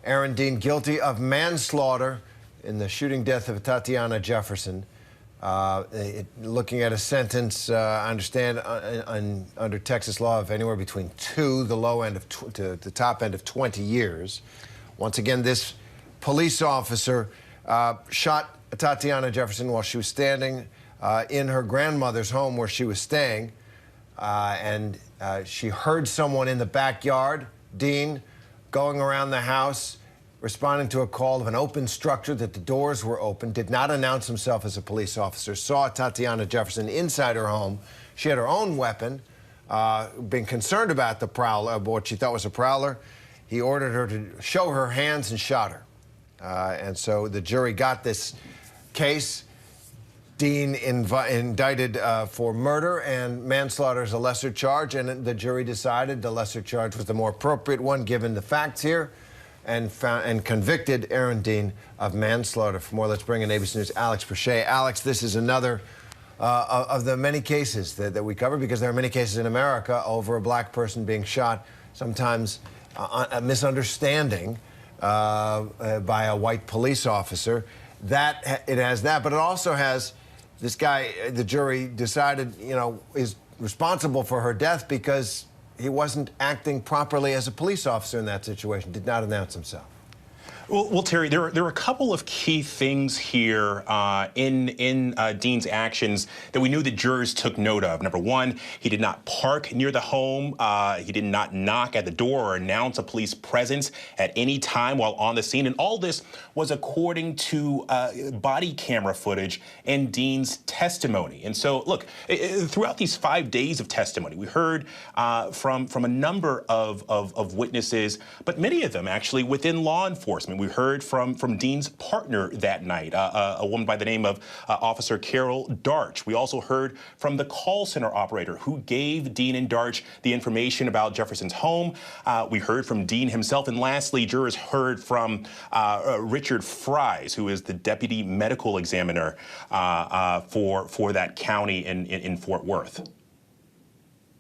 Aaron Dean guilty of manslaughter in the shooting death of Atatiana Jefferson. Looking at a sentence, I understand, under Texas law of anywhere between 2, the low end of to the top end of 20 years. Once again, this police officer shot Atatiana Jefferson while she was standing in her grandmother's home where she was staying. She heard someone in the backyard, Dean, going around the house, responding to a call of an open structure, that the doors were open, did not announce himself as a police officer, saw Atatiana Jefferson inside her home. She had her own weapon, being concerned about the prowler, what she thought was a prowler. He ordered her to show her hands and shot her. And so the jury got this case. Dean indicted for murder, and manslaughter is a lesser charge, and the jury decided the lesser charge was the more appropriate one given the facts here, and convicted Aaron Dean of manslaughter. For more, let's bring in ABC News' Alex Perche. Alex, this is another of the many cases that we cover, because there are many cases in America over a black person being shot, sometimes a misunderstanding by a white police officer. It has that, but it also has this guy, the jury decided, is responsible for her death because he wasn't acting properly as a police officer in that situation, did not announce himself. Well, Terry, there are a couple of key things here in Dean's actions that we knew the jurors took note of. Number one, he did not park near the home. He did not knock at the door or announce a police presence at any time while on the scene. And all this was according to body camera footage and Dean's testimony. And so, look, throughout these 5 days of testimony, we heard from a number of witnesses, but many of them actually within law enforcement. We heard from Dean's partner that night, a woman by the name of Officer Carol Darch. We also heard from the call center operator who gave Dean and Darch the information about Jefferson's home. We heard from Dean himself. And lastly, jurors heard from Richard Fries, who is the deputy medical examiner for that county in Fort Worth.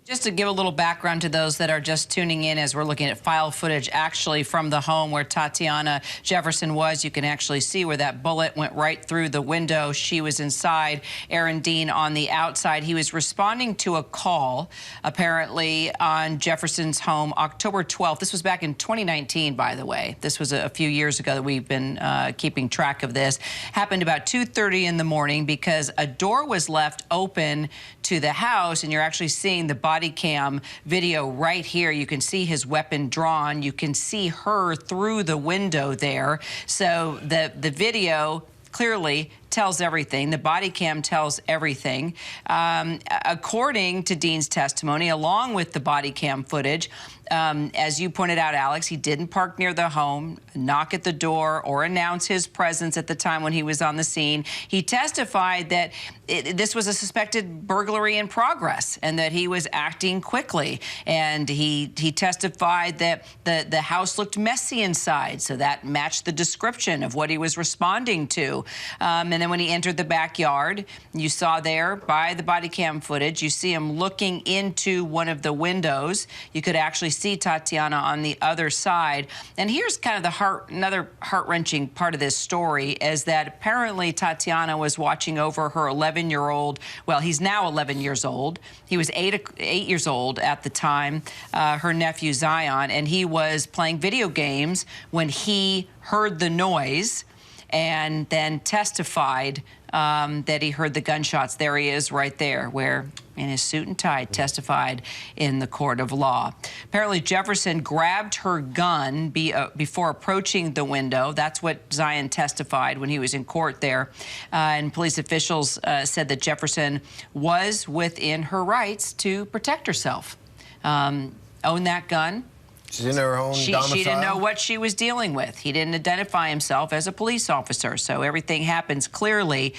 Just to give a little background to those that are just tuning in as we're looking at file footage actually from the home where Atatiana Jefferson was, you can actually see where that bullet went right through the window. She was inside, Aaron Dean on the outside. He was responding to a call, apparently, on Jefferson's home, October 12th. This was back in 2019, by the way. This was a few years ago that we've been keeping track of this. Happened about 2:30 in the morning because a door was left open to the house, and you're actually seeing the body cam video right here. You can see his weapon drawn. You can see her through the window there. So the video clearly tells everything. The body cam tells everything. According to Dean's testimony, along with the body cam footage, as you pointed out, Alex, he didn't park near the home, knock at the door, or announce his presence at the time when he was on the scene. He testified that this was a suspected burglary in progress and that he was acting quickly. And he testified that the house looked messy inside, so that matched the description of what he was responding to. And then when he entered the backyard, you saw there by the body cam footage, you see him looking into one of the windows. You could actually see Atatiana on the other side. And here's kind of another heart-wrenching part of this story, is that apparently Atatiana was watching over her 11-year-old, well, he's now 11 years old. He was 8 years old at the time, her nephew Zion, and he was playing video games when he heard the noise and then testified that he heard the gunshots. There he is right there, where in his suit and tie testified in the court of law. Apparently Jefferson grabbed her gun before approaching the window. That's what Zion testified when he was in court there. And police officials said that Jefferson was within her rights to protect herself. Own that gun. She's in her own domicile. She didn't know what she was dealing with. He didn't identify himself as a police officer. So everything happens clearly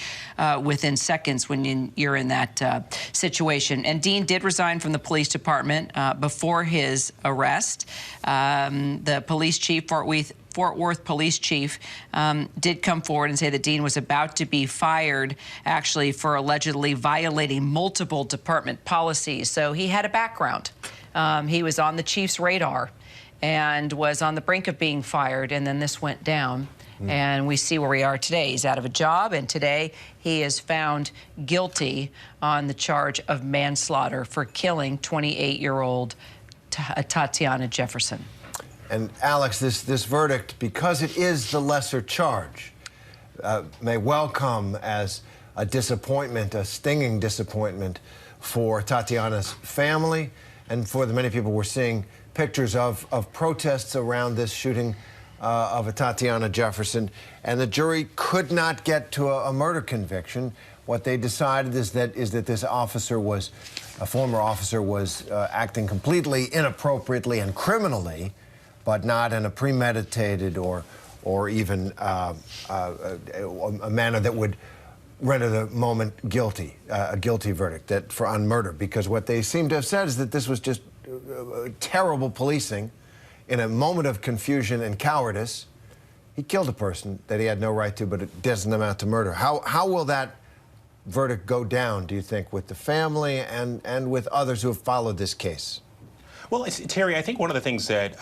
within seconds when you're in that situation. And Dean did resign from the police department before his arrest. The police chief, Fort Worth police chief, did come forward and say that Dean was about to be fired, actually, for allegedly violating multiple department policies. So he had a background. He was on the chief's radar. and was on the brink of being fired, and then this went down. And we see where we are today. He's out of a job, and today he is found guilty on the charge of manslaughter for killing 28-year-old Atatiana Jefferson. And Alex, this verdict, because it is the lesser charge, may well come as a disappointment, a stinging disappointment for Tatiana's family and for the many people we're seeing pictures of protests around this shooting of Atatiana Jefferson, and the jury could not get to a murder conviction. What they decided is that this officer was, a former officer was acting completely inappropriately and criminally, but not in a premeditated or even a manner that would render the moment guilty, a guilty verdict on murder. Because what they seem to have said is that this was just terrible policing. In a moment of confusion and cowardice, he killed a person that he had no right to, but it doesn't amount to murder. How will that verdict go down, do you think, with the family and with others who have followed this case? Well, Terry, I think one of the things that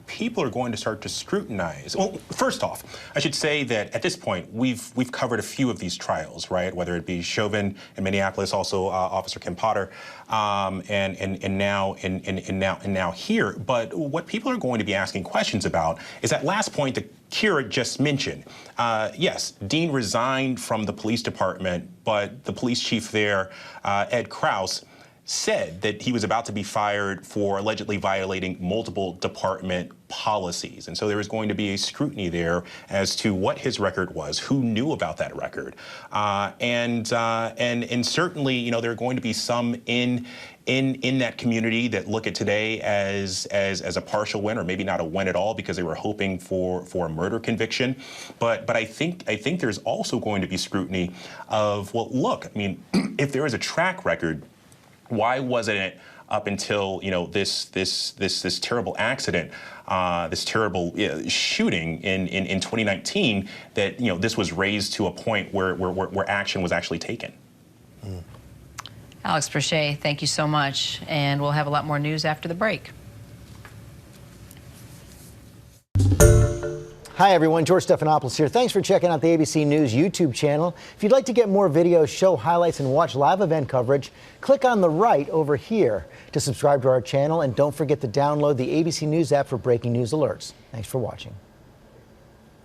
people are going to start to scrutinize. Well, first off, I should say that at this point we've covered a few of these trials, right? Whether it be Chauvin in Minneapolis, also Officer Kim Potter, and now here. But what people are going to be asking questions about is that last point that Kira just mentioned. Yes, Dean resigned from the police department, but the police chief there, Ed Krause, said that he was about to be fired for allegedly violating multiple department policies. And so there was going to be a scrutiny there as to what his record was, who knew about that record. And certainly, you know, there are going to be some in that community that look at today as a partial win, or maybe not a win at all, because they were hoping for a murder conviction. But I think there's also going to be scrutiny of, well, look, I mean, if there is a track record, why wasn't it up until, you know, this terrible accident, this terrible shooting in 2019 that, you know, this was raised to a point where action was actually taken? Alex Brochet, thank you so much, and we'll have a lot more news after the break. Hi everyone, George Stephanopoulos here. Thanks for checking out the ABC News YouTube channel. If you'd like to get more videos, show highlights, and watch live event coverage, click on the right over here to subscribe to our channel, and don't forget to download the ABC News app for breaking news alerts. Thanks for watching.